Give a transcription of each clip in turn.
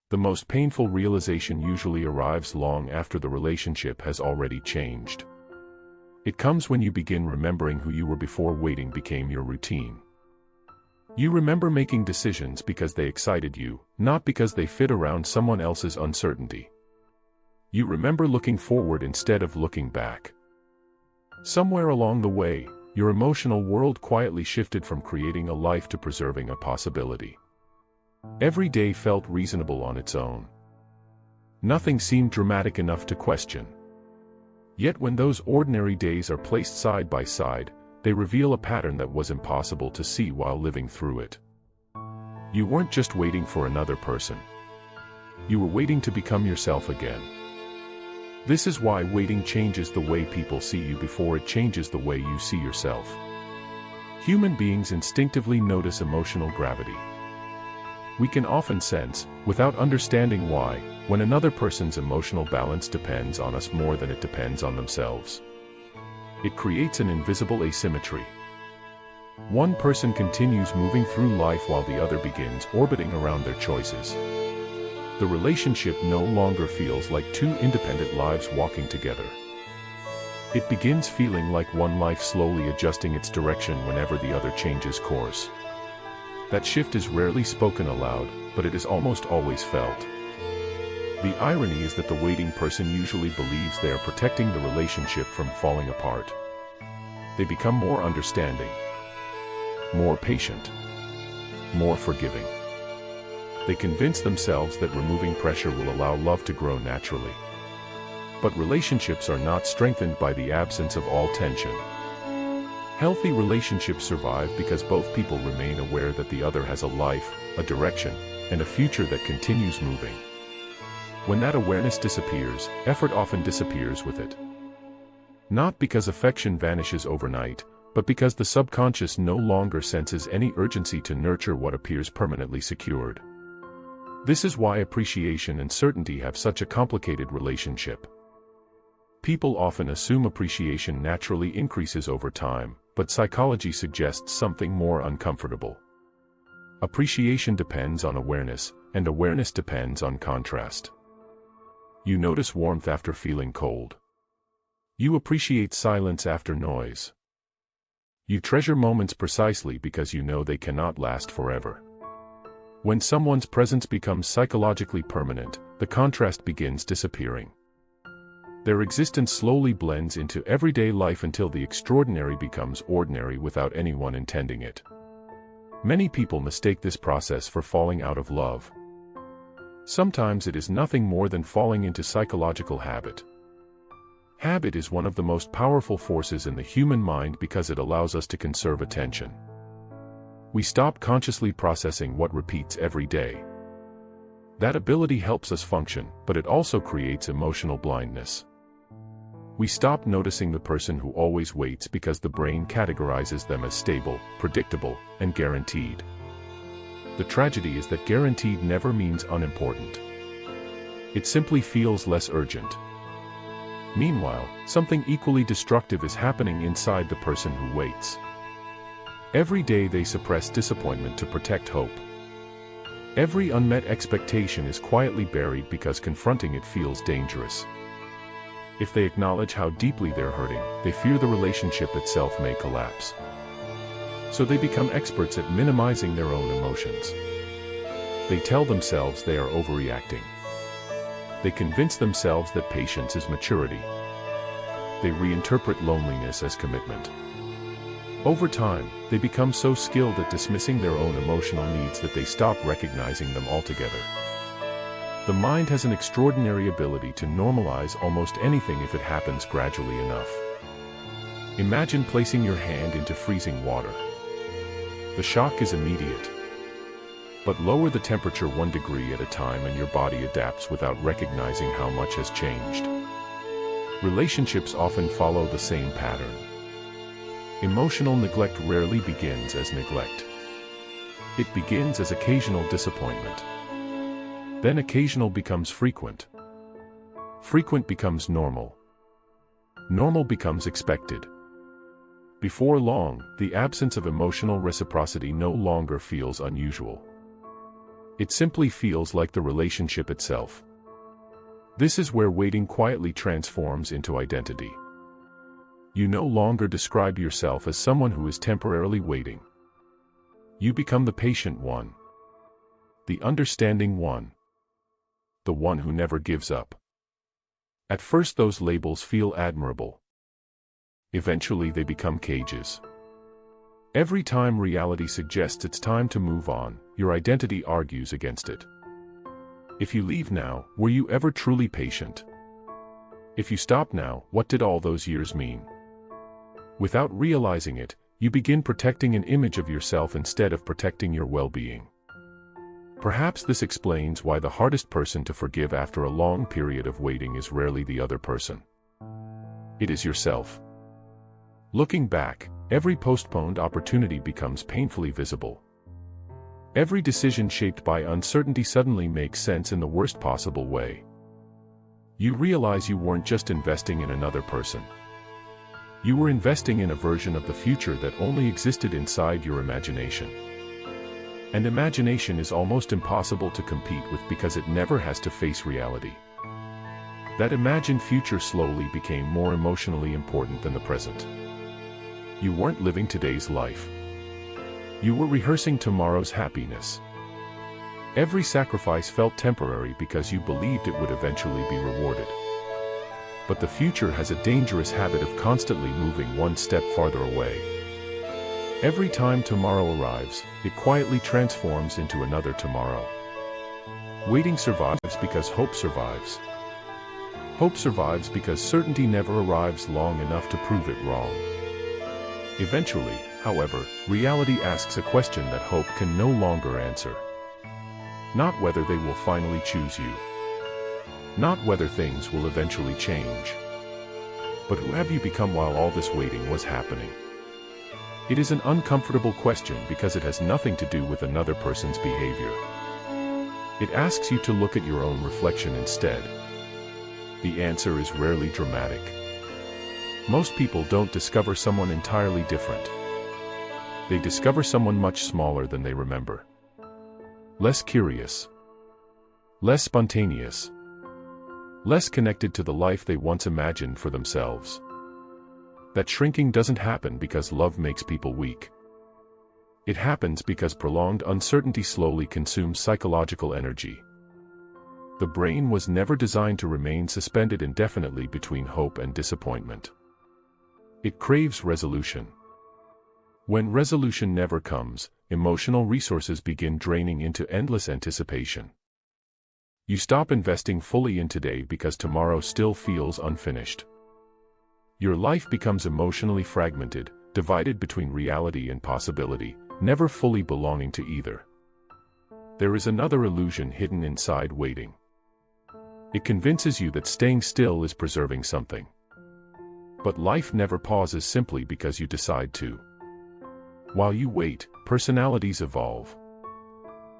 The most painful realization usually arrives long after the relationship has already changed. It comes when you begin remembering who you were before waiting became your routine. You remember making decisions because they excited you, not because they fit around someone else's uncertainty. You remember looking forward instead of looking back. Somewhere along the way, your emotional world quietly shifted from creating a life to preserving a possibility. Every day felt reasonable on its own. Nothing seemed dramatic enough to question. Yet when those ordinary days are placed side by side, they reveal a pattern that was impossible to see while living through it. You weren't just waiting for another person. You were waiting to become yourself again. This is why waiting changes the way people see you before it changes the way you see yourself. Human beings instinctively notice emotional gravity. We can often sense, without understanding why, when another person's emotional balance depends on us more than it depends on themselves. It creates an invisible asymmetry. One person continues moving through life while the other begins orbiting around their choices. The relationship no longer feels like two independent lives walking together. It begins feeling like one life slowly adjusting its direction whenever the other changes course. That shift is rarely spoken aloud, but it is almost always felt. The irony is that the waiting person usually believes they are protecting the relationship from falling apart. They become more understanding, more patient, more forgiving. They convince themselves that removing pressure will allow love to grow naturally. But relationships are not strengthened by the absence of all tension. Healthy relationships survive because both people remain aware that the other has a life, a direction, and a future that continues moving. When that awareness disappears, effort often disappears with it. Not because affection vanishes overnight, but because the subconscious no longer senses any urgency to nurture what appears permanently secured. This is why appreciation and certainty have such a complicated relationship. People often assume appreciation naturally increases over time, but psychology suggests something more uncomfortable. Appreciation depends on awareness, and awareness depends on contrast. You notice warmth after feeling cold. You appreciate silence after noise. You treasure moments precisely because you know they cannot last forever. When someone's presence becomes psychologically permanent, the contrast begins disappearing. Their existence slowly blends into everyday life until the extraordinary becomes ordinary without anyone intending it. Many people mistake this process for falling out of love. Sometimes it is nothing more than falling into psychological habit. Habit is one of the most powerful forces in the human mind because it allows us to conserve attention. We stop consciously processing what repeats every day. That ability helps us function, but it also creates emotional blindness. We stop noticing the person who always waits because the brain categorizes them as stable, predictable, and guaranteed. The tragedy is that guaranteed never means unimportant. It simply feels less urgent. Meanwhile, something equally destructive is happening inside the person who waits. Every day they suppress disappointment to protect hope. Every unmet expectation is quietly buried because confronting it feels dangerous. If they acknowledge how deeply they're hurting, they fear the relationship itself may collapse. So they become experts at minimizing their own emotions. They tell themselves they are overreacting. They convince themselves that patience is maturity. They reinterpret loneliness as commitment. Over time, they become so skilled at dismissing their own emotional needs that they stop recognizing them altogether. The mind has an extraordinary ability to normalize almost anything if it happens gradually enough. Imagine placing your hand into freezing water. The shock is immediate. But lower the temperature 1 degree at a time and your body adapts without recognizing how much has changed. Relationships often follow the same pattern. Emotional neglect rarely begins as neglect. It begins as occasional disappointment. Then occasional becomes frequent. Frequent becomes normal. Normal becomes expected. Before long, the absence of emotional reciprocity no longer feels unusual. It simply feels like the relationship itself. This is where waiting quietly transforms into identity. You no longer describe yourself as someone who is temporarily waiting. You become the patient one, the understanding one, the one who never gives up. At first those labels feel admirable. Eventually they become cages. Every time reality suggests it's time to move on, your identity argues against it. If you leave now, were you ever truly patient? If you stop now, what did all those years mean? Without realizing it, you begin protecting an image of yourself instead of protecting your well-being. Perhaps this explains why the hardest person to forgive after a long period of waiting is rarely the other person. It is yourself. Looking back, every postponed opportunity becomes painfully visible. Every decision shaped by uncertainty suddenly makes sense in the worst possible way. You realize you weren't just investing in another person. You were investing in a version of the future that only existed inside your imagination. And imagination is almost impossible to compete with because it never has to face reality. That imagined future slowly became more emotionally important than the present. You weren't living today's life. You were rehearsing tomorrow's happiness. Every sacrifice felt temporary because you believed it would eventually be rewarded. But the future has a dangerous habit of constantly moving one step farther away. Every time tomorrow arrives, it quietly transforms into another tomorrow. Waiting survives because hope survives. Hope survives because certainty never arrives long enough to prove it wrong. Eventually, however, reality asks a question that hope can no longer answer. Not whether they will finally choose you. Not whether things will eventually change. But who have you become while all this waiting was happening? It is an uncomfortable question because it has nothing to do with another person's behavior. It asks you to look at your own reflection instead. The answer is rarely dramatic. Most people don't discover someone entirely different. They discover someone much smaller than they remember. Less curious. Less spontaneous. Less connected to the life they once imagined for themselves. That shrinking doesn't happen because love makes people weak. It happens because prolonged uncertainty slowly consumes psychological energy. The brain was never designed to remain suspended indefinitely between hope and disappointment. It craves resolution. When resolution never comes, emotional resources begin draining into endless anticipation. You stop investing fully in today because tomorrow still feels unfinished. Your life becomes emotionally fragmented, divided between reality and possibility, never fully belonging to either. There is another illusion hidden inside waiting. It convinces you that staying still is preserving something. But life never pauses simply because you decide to. While you wait, personalities evolve.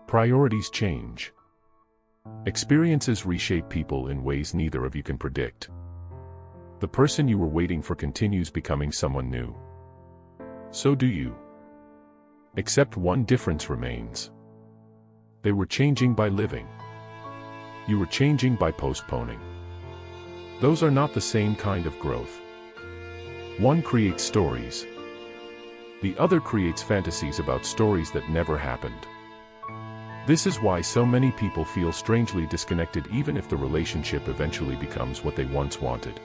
Priorities change. Experiences reshape people in ways neither of you can predict. The person you were waiting for continues becoming someone new. So do you. Except one difference remains. They were changing by living. You were changing by postponing. Those are not the same kind of growth. One creates stories. The other creates fantasies about stories that never happened. This is why so many people feel strangely disconnected even if the relationship eventually becomes what they once wanted.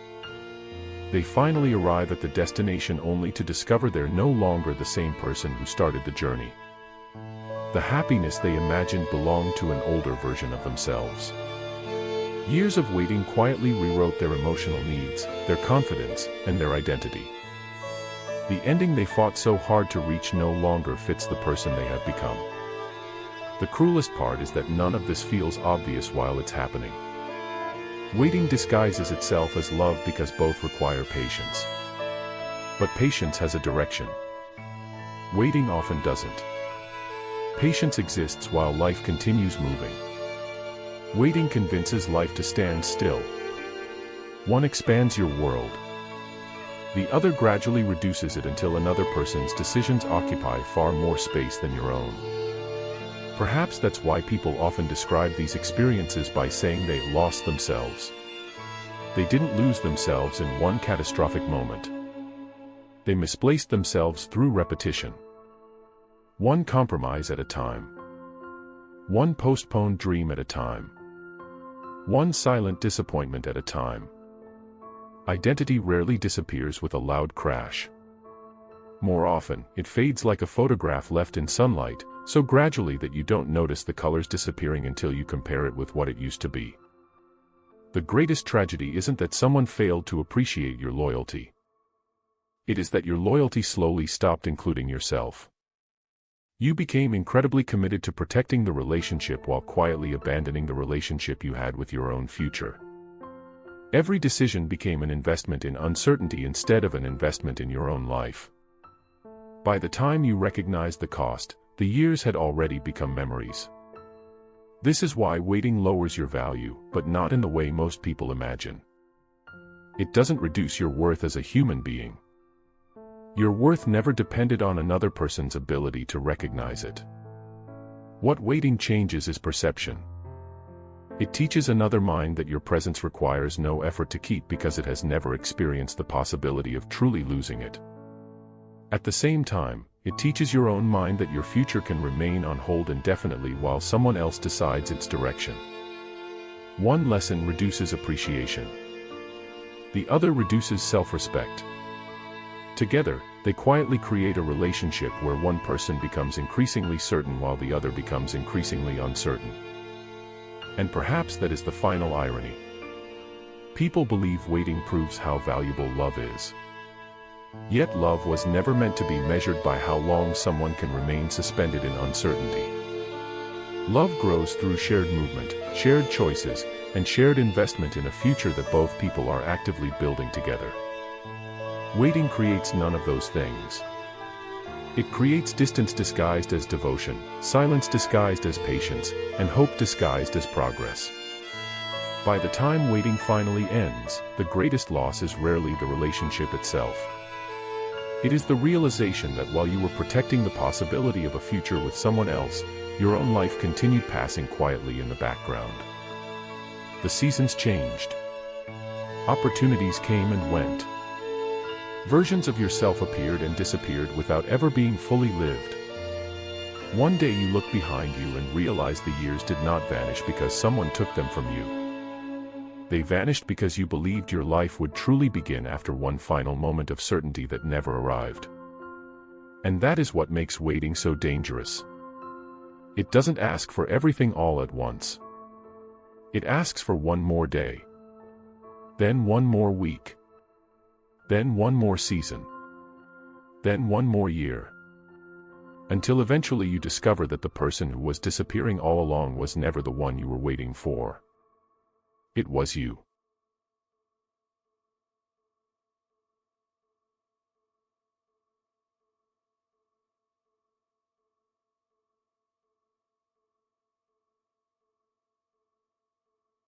They finally arrive at the destination only to discover they're no longer the same person who started the journey. The happiness they imagined belonged to an older version of themselves. Years of waiting quietly rewrote their emotional needs, their confidence, and their identity. The ending they fought so hard to reach no longer fits the person they have become. The cruelest part is that none of this feels obvious while it's happening. Waiting disguises itself as love because both require patience. But patience has a direction. Waiting often doesn't. Patience exists while life continues moving. Waiting convinces life to stand still. One expands your world. The other gradually reduces it until another person's decisions occupy far more space than your own. Perhaps that's why people often describe these experiences by saying they lost themselves. They didn't lose themselves in one catastrophic moment. They misplaced themselves through repetition. One compromise at a time. One postponed dream at a time. One silent disappointment at a time. Identity rarely disappears with a loud crash. More often, it fades like a photograph left in sunlight, so gradually that you don't notice the colors disappearing until you compare it with what it used to be. The greatest tragedy isn't that someone failed to appreciate your loyalty. It is that your loyalty slowly stopped including yourself. You became incredibly committed to protecting the relationship while quietly abandoning the relationship you had with your own future. Every decision became an investment in uncertainty instead of an investment in your own life. By the time you recognized the cost, the years had already become memories. This is why waiting lowers your value, but not in the way most people imagine. It doesn't reduce your worth as a human being. Your worth never depended on another person's ability to recognize it. What waiting changes is perception. It teaches another mind that your presence requires no effort to keep because it has never experienced the possibility of truly losing it. At the same time, it teaches your own mind that your future can remain on hold indefinitely while someone else decides its direction. One lesson reduces appreciation. The other reduces self-respect. Together, they quietly create a relationship where one person becomes increasingly certain while the other becomes increasingly uncertain. And perhaps that is the final irony. People believe waiting proves how valuable love is. Yet love was never meant to be measured by how long someone can remain suspended in uncertainty. Love grows through shared movement, shared choices, and shared investment in a future that both people are actively building together. Waiting creates none of those things. It creates distance disguised as devotion, silence disguised as patience, and hope disguised as progress. By the time waiting finally ends, the greatest loss is rarely the relationship itself. It is the realization that while you were protecting the possibility of a future with someone else, your own life continued passing quietly in the background. The seasons changed. Opportunities came and went. Versions of yourself appeared and disappeared without ever being fully lived. One day you look behind you and realize the years did not vanish because someone took them from you. They vanished because you believed your life would truly begin after one final moment of certainty that never arrived. And that is what makes waiting so dangerous. It doesn't ask for everything all at once. It asks for one more day. Then one more week. Then one more season. Then one more year. Until eventually you discover that the person who was disappearing all along was never the one you were waiting for. It was you.